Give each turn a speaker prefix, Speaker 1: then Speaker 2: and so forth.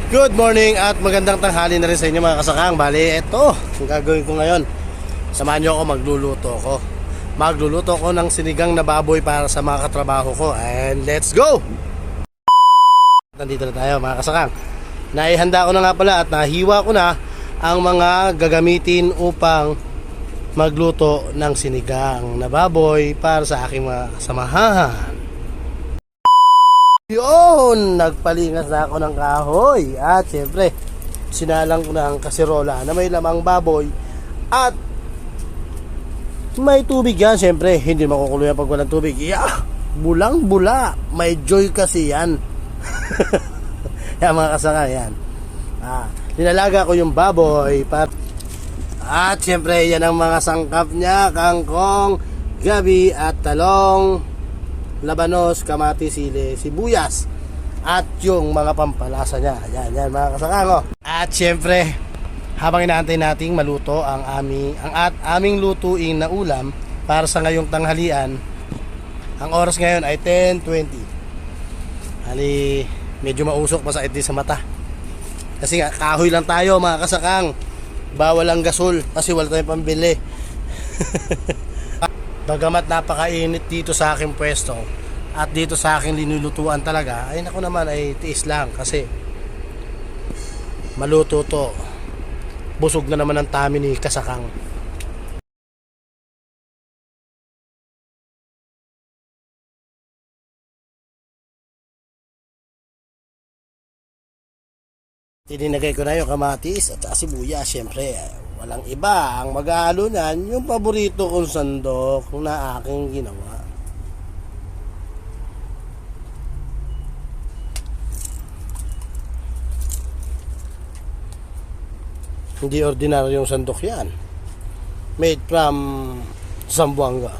Speaker 1: Good morning at magandang tanghali na rin sa inyo mga kasakang. Bali, eto, ang gagawin ko ngayon. Samahan nyo ako, magluluto ko ng sinigang na baboy para sa mga katrabaho ko. And let's go! Nandito na tayo mga kasakang. Naihanda ko na nga pala at nahiwa ko na ang mga gagamitin upang magluto ng sinigang na baboy para sa aking mga kasamahan. Yun, nagpalingas na ako ng kahoy at syempre sinalang ko na ang kasirola na may lamang baboy at may tubig yan. Syempre hindi makukulo yan pag walang tubig. Bulang bula, may joy kasi yan. Yan mga kasaka, yan. Linalaga ko yung baboy at syempre yan ang mga sangkap niya: kangkong, gabi at talong, labanos, kamatis, sili, sibuyas at yung mga pampalasa niya. Yan mga kasakang. At syempre habang inaantay nating maluto ang aming lutuin na ulam para sa ngayong tanghalian, ang oras ngayon ay 10:20. Hali, medyo mausok, masakit din sa mata kasi nga kahoy lang tayo mga kasakang. Bawal ang gasol kasi wala tayong pambili. Bagamat napakainit dito sa aking pwesto at dito sa aking linulutuan talaga, ay naku naman, ay tiis lang kasi maluto to. Busog na naman ang tami ni kasakang. Tininagay ko na yung kamatis at sibuyas. Syempre walang iba ang mag-aalo niyan, yung paborito kong sandok na aking ginawa. Hindi ordinaryong sandok yan, made from Zamboanga.